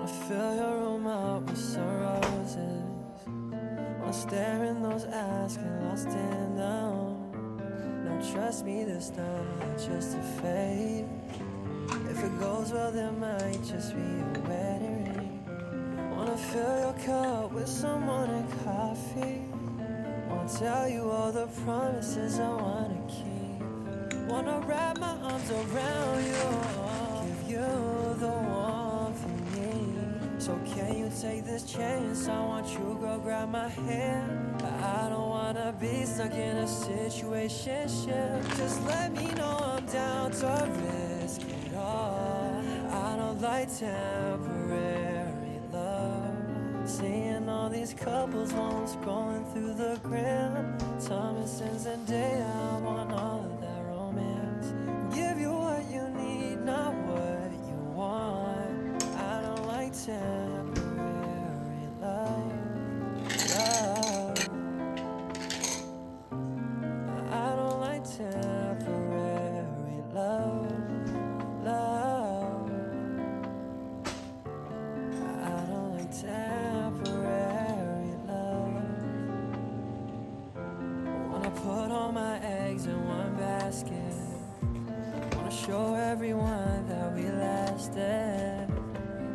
Wanna fill your room up with some roses. Wanna stare in those eyes, get lost in them. Now trust me, this not just a fake. If it goes well, there might just be a wedding ring. Wanna fill your cup with some morning coffee. Wanna tell you all the promises I wanna keep. Wanna wrap my arms around you, give you the warmth you need. So can you take this chance? I want you, girl, grab my hand. I don't wanna be stuck in a situationship. Just let me know I'm down to risk it all. I don't like temporary love. Seeing all these couples while scrolling through the gram. Thomas and Zendaya, I want all of that romance. Give you what you need, not what you want. I don't like temporary love. I don't like temporary love. I don't like temporary love. Wanna put all my eggs in one basket. Wanna show everyone that we lasted.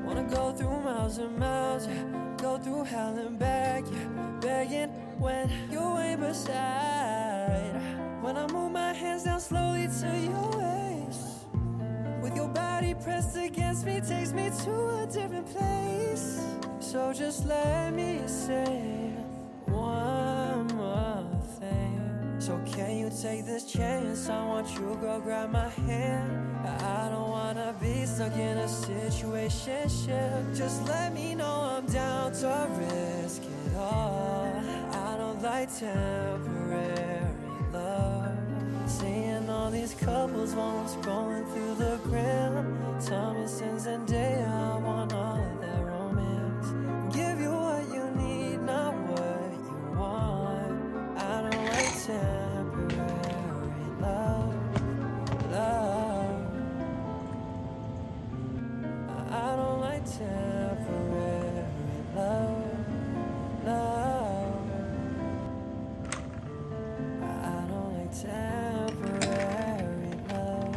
Wanna go through miles and miles, yeah. Go through hell and back, yeah. Begging when you ain't beside. When I move my hands down slowly to your waist, with your body pressed against me, takes me to a different place. So just let me say one more thing. So can you take this chance? I want you, girl, grab my hand. I don't wanna be stuck in a situationship. Just let me know I'm down to risk it all. I don't like temporary love. Seeing all these couples while I'm scrolling through the gram. Thomas and Zendaya, I want all of that romance. Give you what you need, not what you want. I don't like temporary love. I don't like temporary love. I don't like temporary love.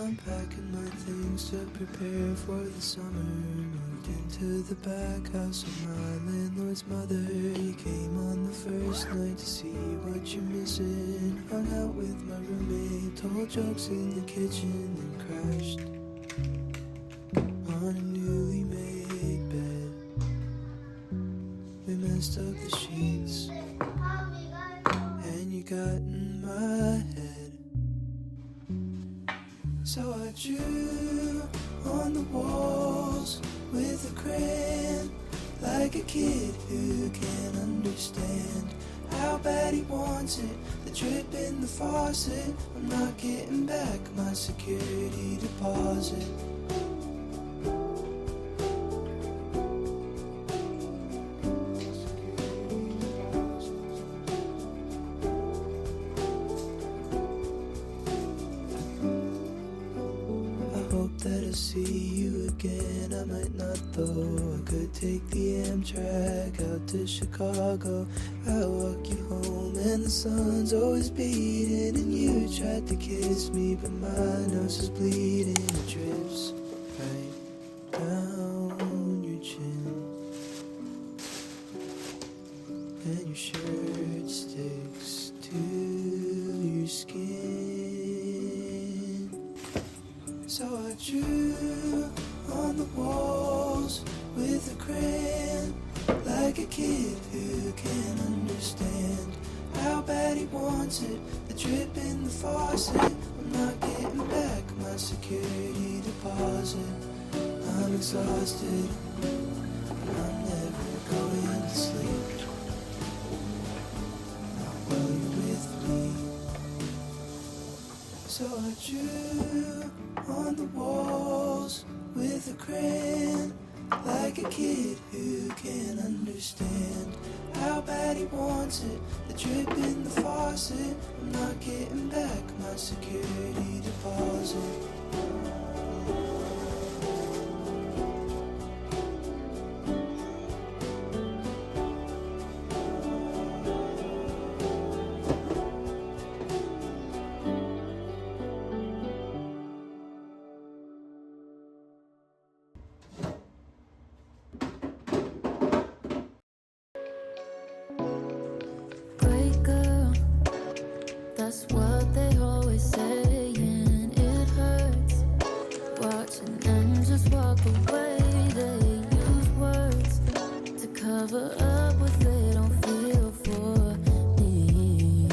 I'm packing my things to prepare for the summer. Moved into the back house of my landlord's mother. He came on the first night to see what you're missing. Hung out with my roommate, told jokes in the kitchen, then crashed on a newly made bed. We messed up the sheets, and you got in my head. So I drew on the walls with a crayon, like a kid who can't understand how bad he wants it. The drip in the faucet, I'm not getting back my security deposit. That I'll see you again, I might not though. I could take the Amtrak out to Chicago. I'll walk you home and the sun's always beating. And you tried to kiss me but my nose is bleeding. It drips right down your chin, and your shirt sticks to your skin. So I drew on the walls with a crayon, like a kid who can't understand how bad he wants it. The drip in the faucet, I'm not getting back my security deposit. I'm exhausted, and I'm never going to sleep, not while you're with me. So I drew on the walls with a crayon, like a kid who can't understand how bad he wants it. The drip in the faucet, I'm not getting back my security deposit. That's what they always say, and it hurts watching them just walk away. They use words to cover up what they don't feel for me.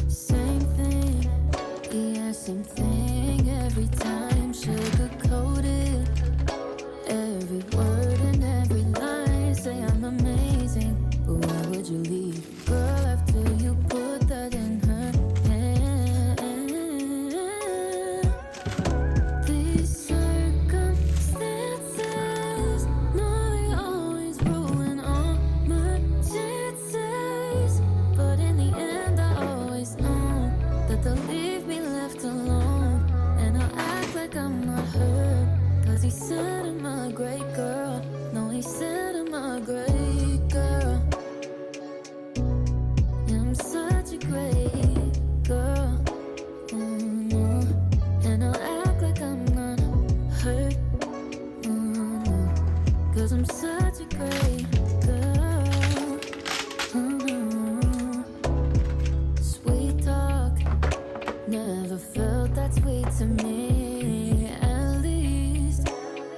Same thing, yeah, same thing every time. Sugar-coated, every word and every line. Say I'm amazing, but why would you leave? Girl, after you put that in her hand. These circumstances, no, they always ruin all my chances. But in the end, I always know that they'll leave me left alone. And I'll act like I'm not hurt, 'cause he said I'm a great girl. No, he said I'm a great girl. Such a great girl, oh no. And I'll act like I'm not hurt, oh no, 'cause I'm such a great girl, oh no. Sweet talk, never felt that sweet to me, at least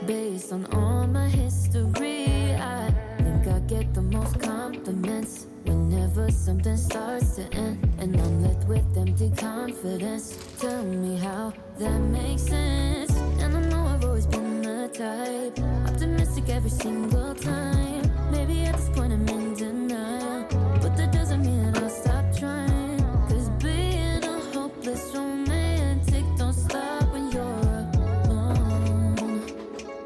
based on all my history. I think I get the most compliments whenever something starts to end, and I'm left with empty confidence. Tell me how that makes sense. And I know I've always been the type, optimistic every single time. Maybe at this point I'm in denial, but that doesn't mean I'll stop trying. 'Cause being a hopeless romantic don't stop when you're alone.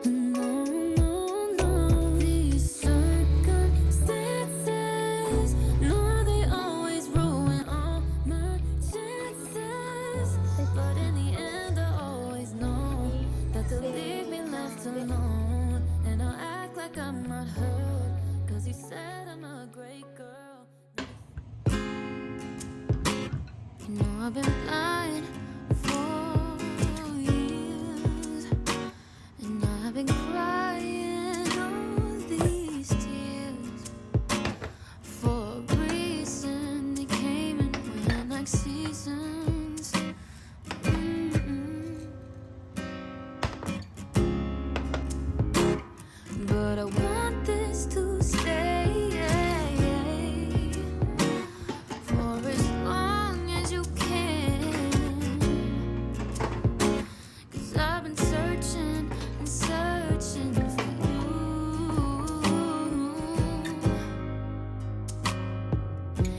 No, no, no. These circumstances, no, they always ruin all my chances. But in the end, I always know that they'll leave me left alone. And I'll act like I'm not hurt, 'cause he said I've been blind for years, and I've been crying all these tears for a reason. They came and went like seasons. But I want this to stay for as long as you can, 'cause I've been searching and searching for you,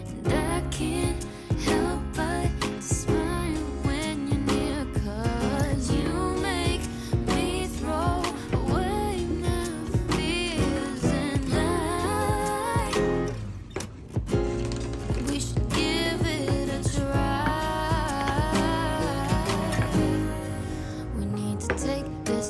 and I can't help but smile when you're near, 'cause you make me throw away my fears, and we should give it a try. We need to take this